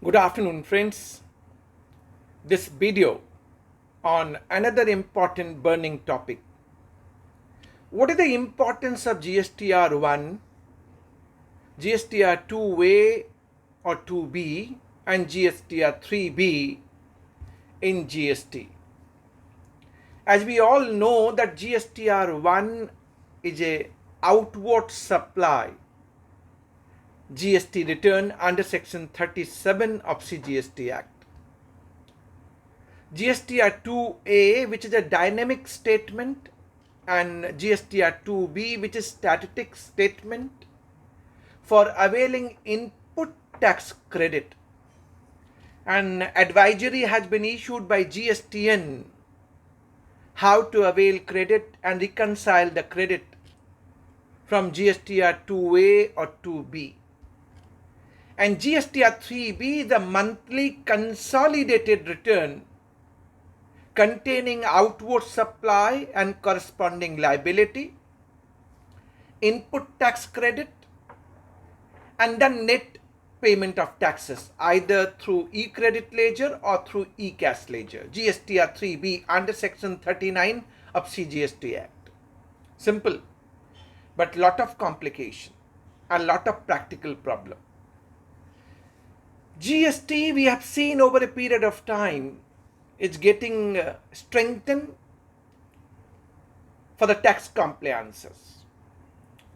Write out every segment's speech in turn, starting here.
Good afternoon, friends. This video on another important burning topic. What is the importance of GSTR 1, GSTR 2A or 2B, and GSTR 3B in GST? As we all know that GSTR 1 is a outward supply GST return under Section 37 of CGST Act. GSTR 2A, which is a dynamic statement, and GSTR 2B, which is static statement for availing input tax credit. An advisory has been issued by GSTN how to avail credit and reconcile the credit from GSTR 2A or 2B. And GSTR 3B is the monthly consolidated return containing outward supply and corresponding liability, input tax credit, and the net payment of taxes either through e-credit ledger or through e-cash ledger. GSTR 3B under Section 39 of CGST Act. Simple, but lot of complication and lot of practical problem. GST, we have seen over a period of time, it's getting strengthened for the tax compliances.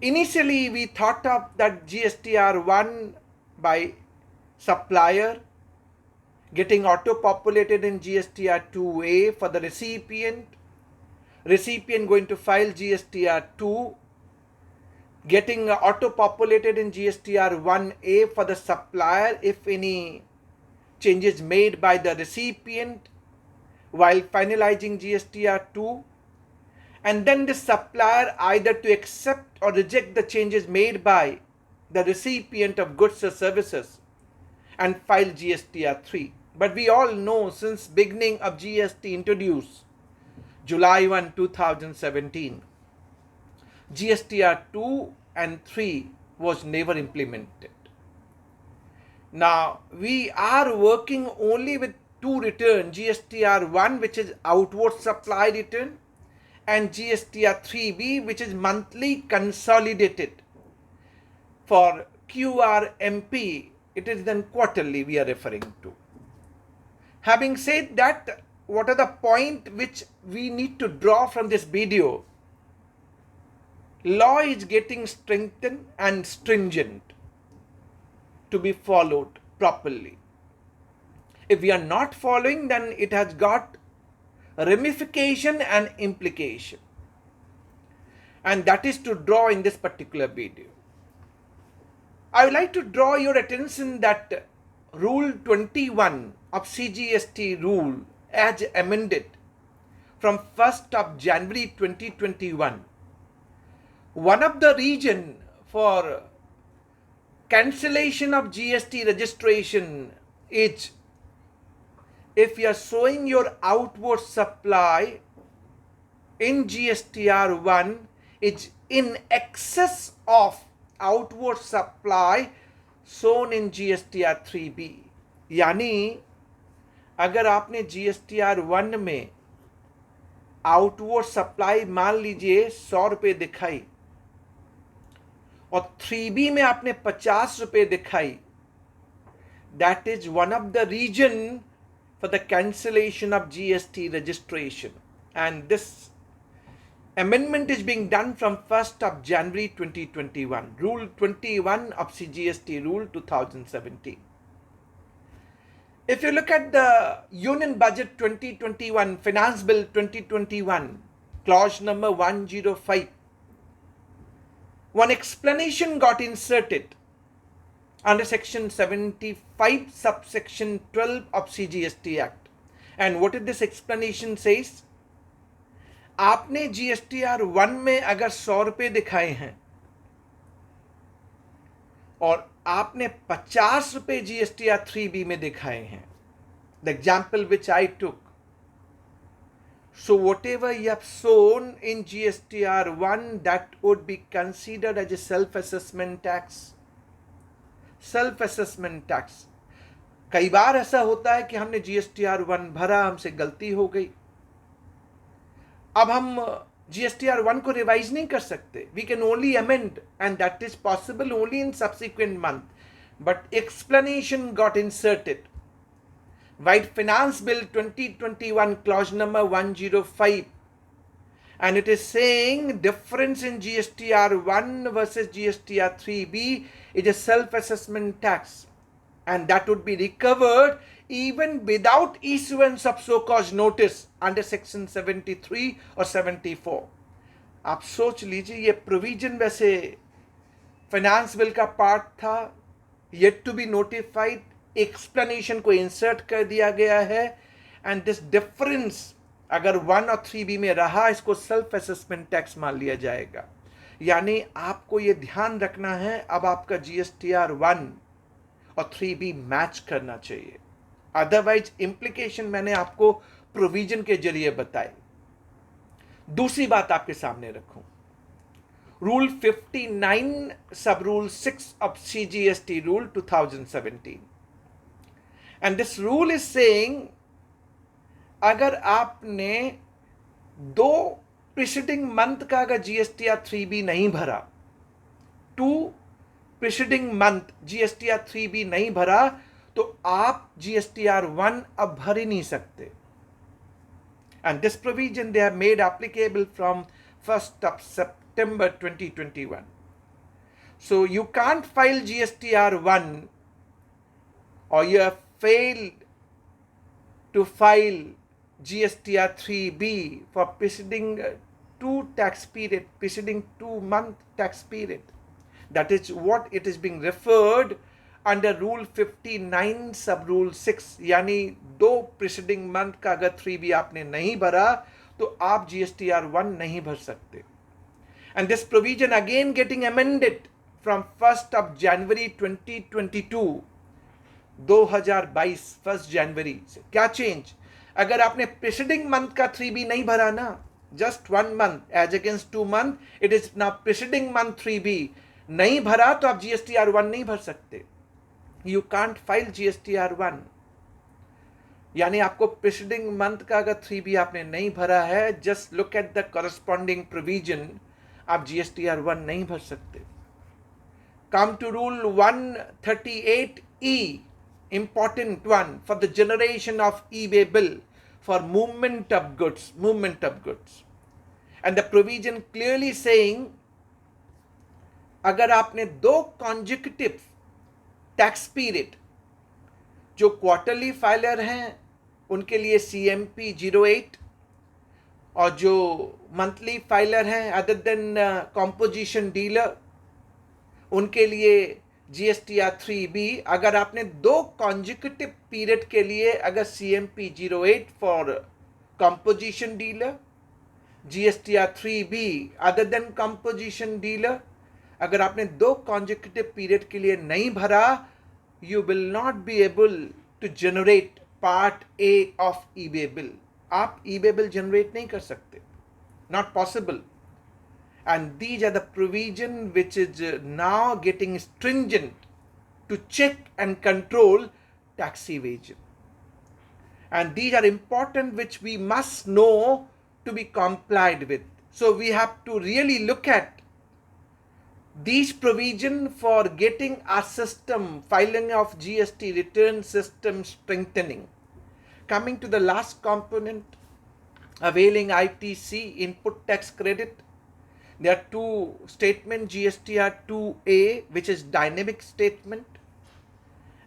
Initially, we thought of that GSTR 1 by supplier getting auto-populated in GSTR 2A for the recipient going to file GSTR 2, getting auto-populated in GSTR 1A for the supplier if any changes made by the recipient while finalizing GSTR 2, and then the supplier either to accept or reject the changes made by the recipient of goods or services and file GSTR 3. But we all know since beginning of GST introduced July 1, 2017, GSTR 2 and 3 was never implemented. Now, we are working only with two return, GSTR 1, which is outward supply return, and GSTR 3B, which is monthly consolidated. For QRMP, it is then quarterly we are referring to. Having said that, what are the point which we need to draw from this video? Law is getting strengthened and stringent to be followed properly. If we are not following, then it has got ramification and implication. And that is to draw in this particular video. I would like to draw your attention that Rule 21 of CGST rule as amended from 1st of January 2021. One of the reason for cancellation of GST registration is if you are showing your outward supply in GSTR 1 is in excess of outward supply shown in GSTR 3B. यानी अगर आपने GSTR 1 में outward supply मान लीजिए 100 रुपये दिखाई और 3B में आपने 50 रुपये दिखाई, that is one of the reason for the cancellation of GST registration, and this amendment is being done from 1st of January 2021, Rule 21 of CGST Rule 2017. If you look at the Union Budget 2021, Finance Bill 2021, clause number 105, one explanation got inserted under section 75 subsection 12 of CGST Act. And what did this explanation says? आपने GSTR 1 में अगर 100 रुपये दिखाए हैं और आपने 50 रुपये GSTR 3B में दिखाए हैं, the example which I took, so whatever you have shown in GSTR 1, that would be considered as a self-assessment tax. Self-assessment tax. कई बार ऐसा होता है कि हमने GSTR1 भरा, हमसे गलती हो गई, अब हम GSTR1 को रिवाइज नहीं कर सकते. We can only amend and that is possible only in subsequent month. But explanation got inserted. White Finance Bill 2021 clause number 105, and it is saying difference in GSTR1 versus GSTR3B is a self-assessment tax, and that would be recovered even without issuance of so-called notice under section 73 or 74. आप सोच लीजिए, ये provision वैसे finance bill का part था, yet to be notified, explanation को insert कर दिया गया है, एंड दिस डिफरेंस अगर 1 और 3B में रहा, इसको सेल्फ असेसमेंट टैक्स मान लिया जाएगा. यानी आपको ये ध्यान रखना है, अब आपका GSTR1 और 3B मैच करना चाहिए. अदरवाइज इम्प्लीकेशन मैंने आपको प्रोविजन के जरिए बताई. दूसरी बात आपके सामने रखूं, रूल 59 सब rule 6 of CGST rule 2017, and this rule is saying अगर आपने 2 प्रीसीडिंग मंथ का अगर GSTR3B नहीं भरा, 2 प्रीसीडिंग मंथ GSTR3B नहीं भरा, तो आप GSTR1 अब भर ही नहीं सकते. And this provision they have made applicable from 1st of September 2021. So you can't file GSTR1, or you have failed to file GSTR3B for preceding 2-month tax period. That is what it is being referred under Rule 59 Sub Rule 6. यानी 2 preceding month का अगर 3B आपने नहीं भरा, तो आप GSTR1 नहीं भर सकते. And this provision again getting amended from 1st of January 2022. 2022 1st जनवरी से क्या चेंज? अगर आपने प्रीसीडिंग मंथ का 3B नहीं भरा ना, just 1 month as against 2 month, it is now preceding month 3B नहीं भरा, तो आप GSTR1 नहीं भर सकते. You can't file GSTR1. यानी आपको प्रीसीडिंग मंथ का अगर 3B आपने नहीं भरा है, just look at the corresponding provision, आप GSTR1 नहीं भर सकते. Come to rule 138E, important one, for the generation of e-way bill for movement of goods. And the provision clearly saying अगर आपने 2 consecutive tax period, जो quarterly filer हैं उनके लिए CMP 08, और जो मंथली फाइलर हैं अदर देन कॉम्पोजिशन डीलर, उनके लिए GSTR3B, अगर आपने 2 consecutive पीरियड के लिए अगर CMP 08 for composition dealer, GSTR3B other than composition dealer, अगर आपने 2 consecutive पीरियड के लिए नहीं भरा, you will not be able to generate part A of e-way bill. आप e-way bill generate नहीं कर सकते, not possible. And these are the provision which is now getting stringent to check and control tax evasion. And these are important which we must know to be complied with. So we have to really look at these provision for getting our system, filing of GST return system strengthening. Coming to the last component, availing ITC input tax credit. There are 2 statements, GSTR2A, which is dynamic statement,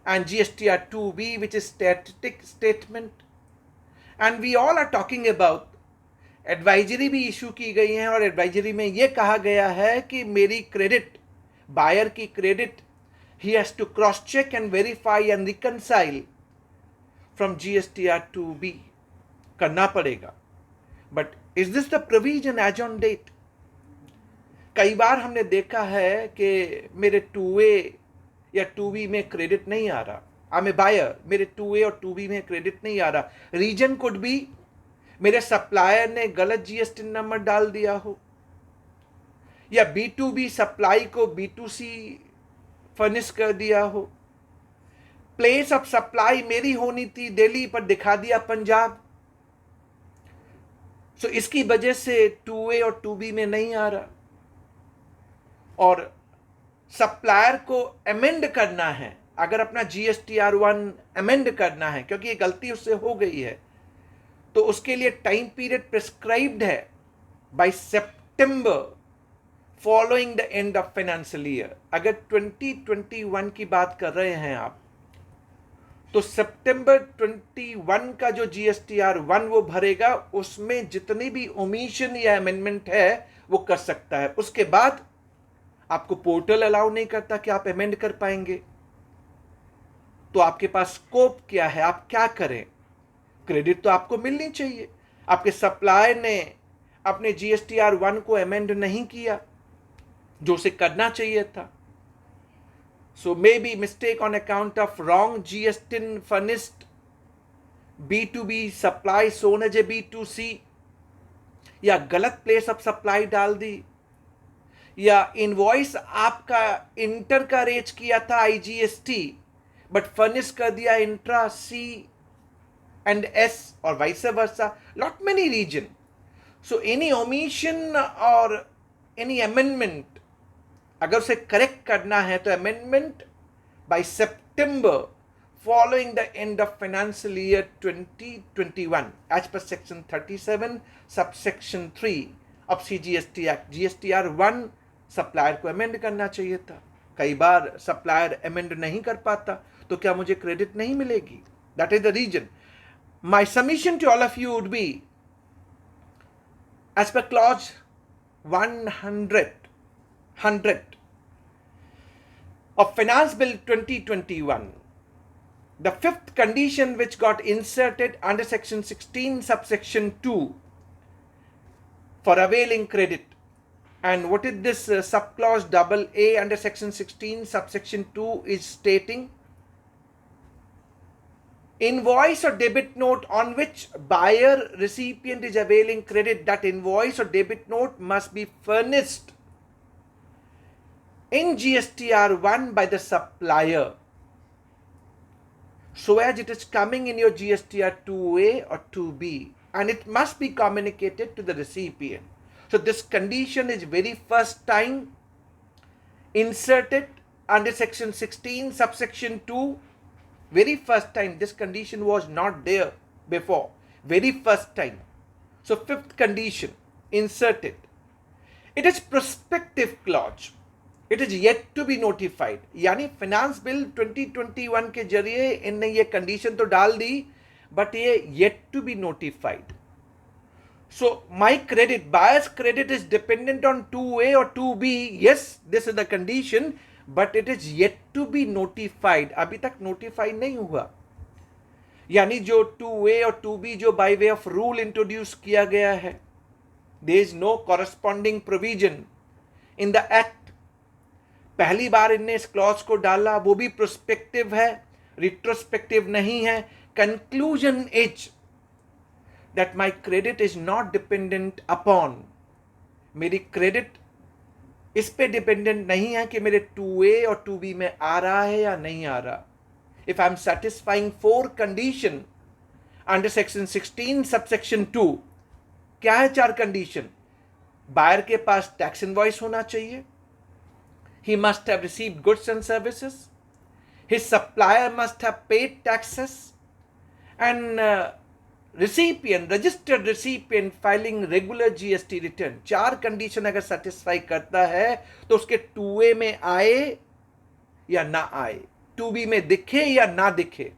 and GSTR2B, which is static statement. And we all are talking about advisory भी issue की गई है, और advisory में ये कहा गया है कि मेरी क्रेडिट, बायर की credit, he has to cross check and verify and reconcile from GSTR2B करना पड़ेगा. But is this the provision as on date? कई बार हमने देखा है कि मेरे 2A या 2B में क्रेडिट नहीं आ रहा, आई एम ए बायर, मेरे 2A और 2B में क्रेडिट नहीं आ रहा. रीजन कुड बी मेरे सप्लायर ने गलत GST नंबर डाल दिया हो, या B2B सप्लाई को B2C फर्निश कर दिया हो, प्लेस ऑफ सप्लाई मेरी होनी थी दिल्ली, पर दिखा दिया पंजाब। सो इसकी वजह से 2A और 2B में नहीं आ रहा, और सप्लायर को अमेंड करना है, अगर अपना GSTR1 अमेंड करना है, क्योंकि ये गलती उससे हो गई है, तो उसके लिए टाइम पीरियड प्रिस्क्राइब्ड है by September following the end of financial year. अगर 2021 की बात कर रहे हैं आप, तो सितंबर 21 का जो GSTR1 वो भरेगा, उसमें जितनी भी ओमिशन या अमेंडमेंट है वो कर सकता है। उसके बाद आपको पोर्टल अलाउ नहीं करता कि आप अमेंड कर पाएंगे। तो आपके पास स्कोप क्या है, आप क्या करें? क्रेडिट तो आपको मिलनी चाहिए। आपके सप्लायर ने अपने GSTR1 को अमेंड नहीं किया जो उसे करना चाहिए था। So maybe mistake on account of wrong GST furnished B2B supply shown as a B2C, या गलत प्लेस ऑफ सप्लाई डाल दी, या इनवॉइस आपका इंटर का रेज किया था IGST बट फर्निश कर दिया intra C and S or vice versa, lot many region. So any omission or any amendment, अगर उसे करेक्ट करना है तो amendment by September following the end of financial year 2021 as per section 37 subsection 3 of CGST Act। GSTR1 supplier को amend करना चाहिए था। कई बार सप्लायर अमेंड नहीं कर पाता, तो क्या मुझे क्रेडिट नहीं मिलेगी? That is the reason. My submission to all of you would be, as per clause 100 of Finance Bill 2021, the fifth condition which got inserted under section 16 subsection 2 for availing credit. And what is this subclause AA under section 16 subsection 2 is stating? Invoice or debit note on which buyer recipient is availing credit, that invoice or debit note must be furnished in GSTR1 by the supplier, so as it is coming in your GSTR 2A or 2B, and it must be communicated to the recipient. So this condition is very first time inserted under section 16 subsection 2. Very first time. This condition was not there before. Very first time. So fifth condition inserted. It is prospective clause. It is yet to be notified. यानी finance bill 2021 के जरिए इनने ये condition तो डाल दी, but ये yet to be notified. So my credit, buyer's credit is dependent on 2A or 2B. Yes, this is the condition, but it is yet to be notified. अभी तक notify नहीं हुआ। यानी जो 2A और 2B जो by way of rule introduce किया गया है, there is no corresponding provision in the act. पहली बार इनने इस क्लॉज को डाला, वो भी प्रोस्पेक्टिव है, रिट्रोस्पेक्टिव नहीं है। Conclusion is that my credit is not dependent upon, मेरी क्रेडिट इस पे डिपेंडेंट नहीं है कि मेरे 2A और 2B में आ रहा है या नहीं आ रहा। If I am satisfying 4 condition under section 16 subsection 2, क्या है 4 कंडीशन? बायर के पास टैक्स इनवॉइस होना चाहिए, he must have received goods and services, his supplier must have paid taxes, and registered recipient filing regular GST return. 4 condition अगर satisfy करता है तो उसके 2A में आए या ना आए, 2B में दिखे या ना दिखे,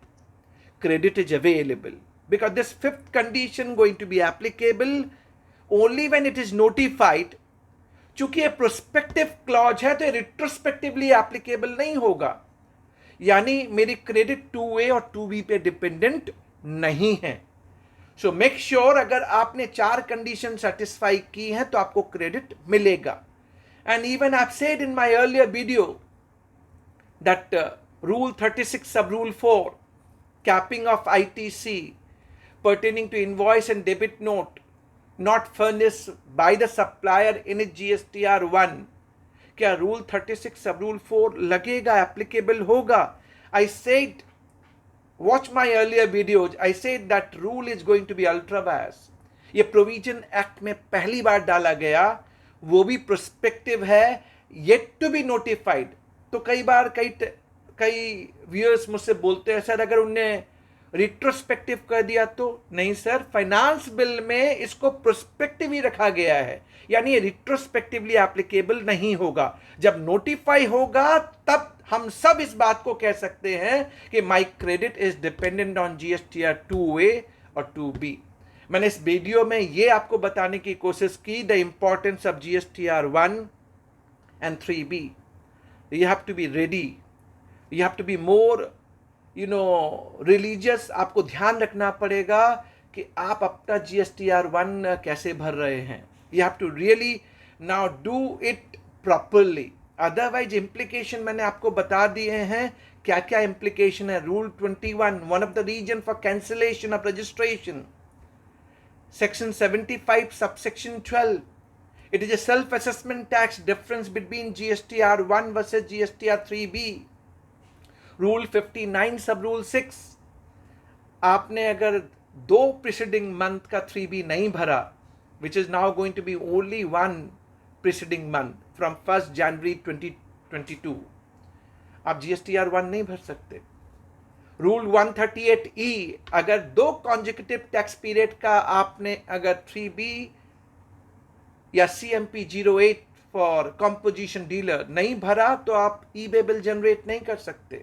credit is available, because this 5th condition going to be applicable only when it is notified. चूंकि ये प्रोस्पेक्टिव क्लॉज है तो ये रिट्रोस्पेक्टिवली एप्लीकेबल नहीं होगा, यानी मेरी क्रेडिट 2A और 2B पे डिपेंडेंट नहीं है। सो मेक श्योर अगर आपने 4 कंडीशन सेटिस्फाई की हैं तो आपको क्रेडिट मिलेगा। And even I have said in my earlier video that rule 36 सब rule 4 capping of ITC pertaining to invoice and debit note not furnished by the supplier in its GSTR1, क्या rule 36 सब rule 4 लगेगा, applicable होगा? I said Watch my earlier videos. I said that rule is going to be ultra vires. ये provision act में पहली बार डाला गया, वो भी प्रोस्पेक्टिव है, येट टू बी नोटिफाइड. तो कई बार कई व्यूअर्स मुझसे बोलते हैं सर अगर उनने रिट्रोस्पेक्टिव कर दिया तो. नहीं सर, फाइनेंस बिल में इसको प्रोस्पेक्टिव ही रखा गया है, यानी ये रिट्रोस्पेक्टिवली एप्लीकेबल नहीं होगा. जब नोटिफाई होगा तब हम सब इस बात को कह सकते हैं कि my credit is dependent on GSTR 2A और 2B. मैंने इस वीडियो में ये आपको बताने की कोशिश की the importance of GSTR 1 and 3B. You have to be ready. You have to be more religious. आपको ध्यान रखना पड़ेगा कि आप अपना GSTR 1 कैसे भर रहे हैं. You have to really now do it properly. Otherwise implication मैंने आपको बता दिए हैं क्या क्या इम्प्लीकेशन है. Rule 21, one of the reason for cancellation of registration. Section 75, subsection 12. It is a self-assessment tax difference between GSTR 1 versus GSTR 3B. Rule 59, sub rule 6. आपने अगर 2 preceding month का 3B नहीं भरा, which is now going to be only 1 preceding month from 1st January 2022, आप GSTR 1 नहीं भर सकते. Rule 138E, अगर 2 कॉन्जिक्यूटिव टैक्स पीरियड का आपने अगर 3B या CMP 08 फॉर कंपोजिशन डीलर नहीं भरा तो आप eBay बिल जनरेट नहीं कर सकते.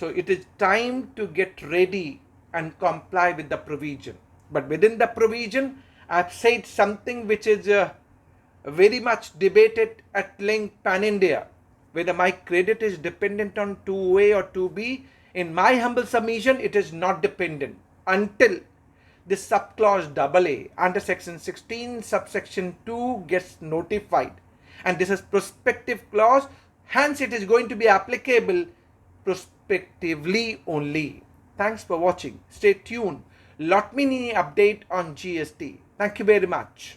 So it is time to get ready and comply with the provision. But within the provision, I've said something which is very much debated at length pan-India, whether my credit is dependent on 2A or 2B. In my humble submission, it is not dependent until this subclause AA under section 16 subsection 2 gets notified. And this is prospective clause, hence it is going to be applicable prospectively only. Thanks for watching. Stay tuned. Lot many update on GST. Thank you very much.